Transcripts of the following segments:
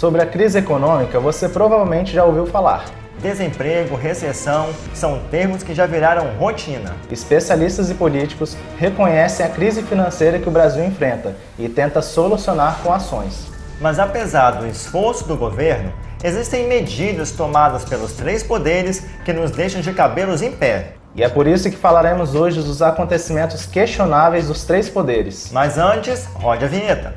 Sobre a crise econômica, você provavelmente já ouviu falar. Desemprego, recessão, são termos que já viraram rotina. Especialistas e políticos reconhecem a crise financeira que o Brasil enfrenta e tenta solucionar com ações. Mas apesar do esforço do governo, existem medidas tomadas pelos três poderes que nos deixam de cabelos em pé. E é por isso que falaremos hoje dos acontecimentos questionáveis dos três poderes. Mas antes, rode a vinheta.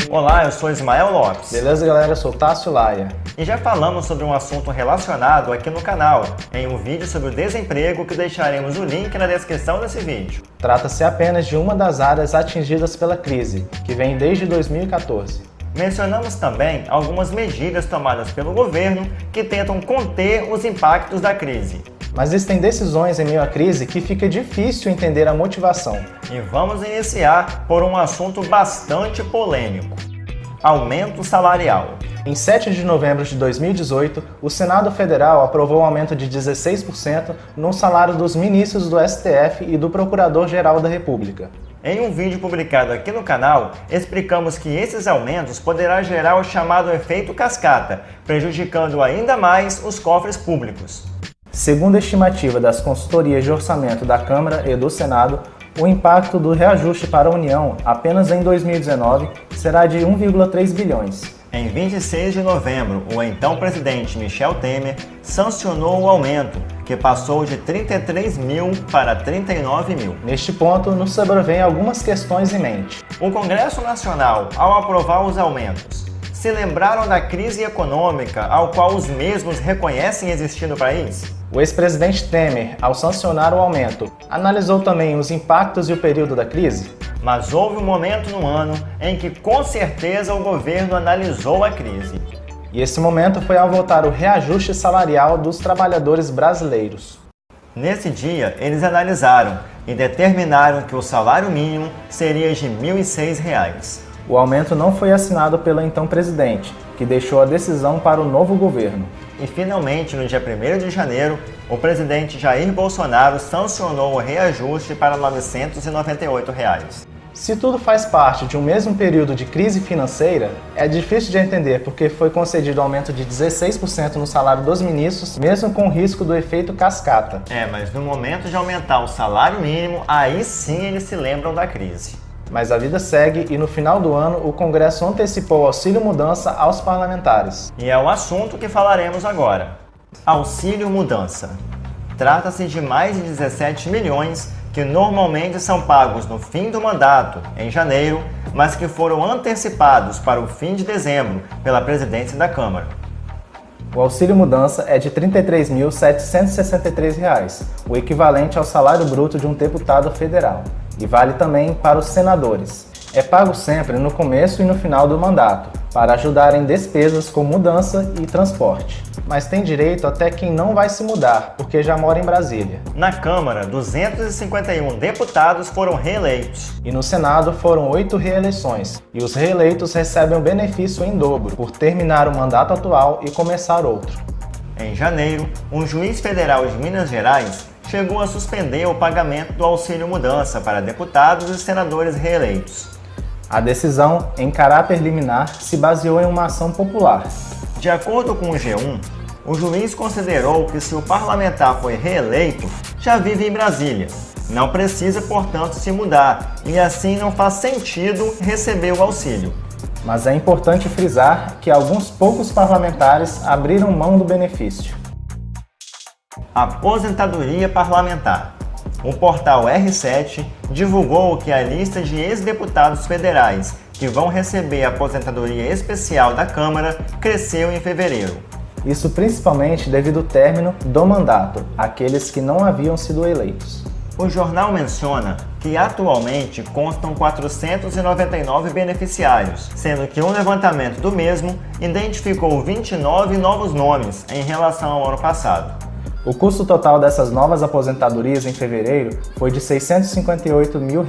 Olá, eu sou Ismael Lopes. Beleza, galera? Eu sou Tássio Laia. E já falamos sobre um assunto relacionado aqui no canal, em um vídeo sobre o desemprego que deixaremos o link na descrição desse vídeo. Trata-se apenas de uma das áreas atingidas pela crise, que vem desde 2014. Mencionamos também algumas medidas tomadas pelo governo que tentam conter os impactos da crise. Mas existem decisões em meio à crise que fica difícil entender a motivação. E vamos iniciar por um assunto bastante polêmico: aumento salarial. Em 7 de novembro de 2018, o Senado Federal aprovou um aumento de 16% no salário dos ministros do STF e do Procurador-Geral da República. Em um vídeo publicado aqui no canal, explicamos que esses aumentos poderão gerar o chamado efeito cascata, prejudicando ainda mais os cofres públicos. Segundo a estimativa das consultorias de orçamento da Câmara e do Senado, o impacto do reajuste para a União apenas em 2019 será de 1,3 bilhões. Em 26 de novembro, o então presidente Michel Temer sancionou o aumento, que passou de 33 mil para 39 mil. Neste ponto, nos sobrevêm algumas questões em mente. O Congresso Nacional, ao aprovar os aumentos, se lembraram da crise econômica ao qual os mesmos reconhecem existir no país? O ex-presidente Temer, ao sancionar o aumento, analisou também os impactos e o período da crise? Mas houve um momento no ano em que com certeza o governo analisou a crise. E esse momento foi ao votar o reajuste salarial dos trabalhadores brasileiros. Nesse dia, eles analisaram e determinaram que o salário mínimo seria de R$ 1.006. O aumento não foi assinado pelo então presidente, que deixou a decisão para o novo governo. E finalmente, no dia 1º de janeiro, o presidente Jair Bolsonaro sancionou o reajuste para R$ 998. Se tudo faz parte de um mesmo período de crise financeira, é difícil de entender porque foi concedido aumento de 16% no salário dos ministros, mesmo com o risco do efeito cascata. Mas no momento de aumentar o salário mínimo, aí sim eles se lembram da crise. Mas a vida segue e no final do ano o Congresso antecipou o auxílio mudança aos parlamentares. E é o assunto que falaremos agora. Auxílio mudança. Trata-se de mais de 17 milhões que normalmente são pagos no fim do mandato, em janeiro, mas que foram antecipados para o fim de dezembro pela presidência da Câmara. O auxílio mudança é de R$ 33.763, o equivalente ao salário bruto de um deputado federal. E vale também para os senadores. É pago sempre no começo e no final do mandato, para ajudar em despesas com mudança e transporte. Mas tem direito até quem não vai se mudar, porque já mora em Brasília. Na Câmara, 251 deputados foram reeleitos. E no Senado foram 8 reeleições. E os reeleitos recebem o benefício em dobro, por terminar o mandato atual e começar outro. Em janeiro, um juiz federal de Minas Gerais chegou a suspender o pagamento do auxílio mudança para deputados e senadores reeleitos. A decisão, em caráter liminar, se baseou em uma ação popular. De acordo com o G1, o juiz considerou que se o parlamentar foi reeleito, já vive em Brasília. Não precisa, portanto, se mudar e assim não faz sentido receber o auxílio. Mas é importante frisar que alguns poucos parlamentares abriram mão do benefício. Aposentadoria parlamentar. O portal R7 divulgou que a lista de ex-deputados federais que vão receber a aposentadoria especial da Câmara cresceu em fevereiro. Isso principalmente devido ao término do mandato, aqueles que não haviam sido eleitos. O jornal menciona que atualmente constam 499 beneficiários, sendo que um levantamento do mesmo identificou 29 novos nomes em relação ao ano passado. O custo total dessas novas aposentadorias em fevereiro foi de R$ 658 mil.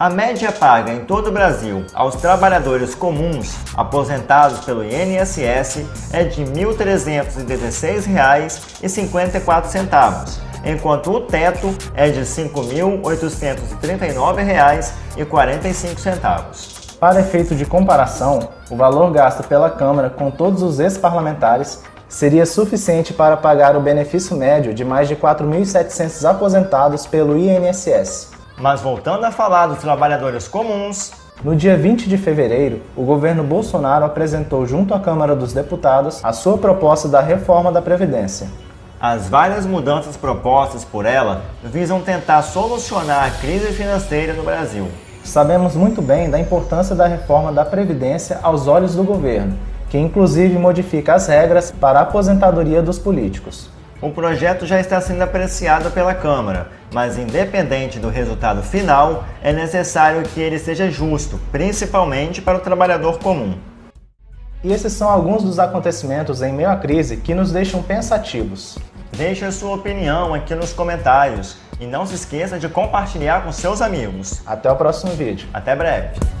A média paga em todo o Brasil aos trabalhadores comuns aposentados pelo INSS é de R$ 1.316,54, enquanto o teto é de R$ 5.839,45. Para efeito de comparação, o valor gasto pela Câmara com todos os ex-parlamentares seria suficiente para pagar o benefício médio de mais de 4.700 aposentados pelo INSS. Mas voltando a falar dos trabalhadores comuns, no dia 20 de fevereiro, o governo Bolsonaro apresentou junto à Câmara dos Deputados a sua proposta da reforma da Previdência. As várias mudanças propostas por ela visam tentar solucionar a crise financeira no Brasil. Sabemos muito bem da importância da reforma da Previdência aos olhos do governo, que inclusive modifica as regras para a aposentadoria dos políticos. O projeto já está sendo apreciado pela Câmara, mas independente do resultado final, é necessário que ele seja justo, principalmente para o trabalhador comum. E esses são alguns dos acontecimentos em meio à crise que nos deixam pensativos. Deixe a sua opinião aqui nos comentários e não se esqueça de compartilhar com seus amigos. Até o próximo vídeo. Até breve!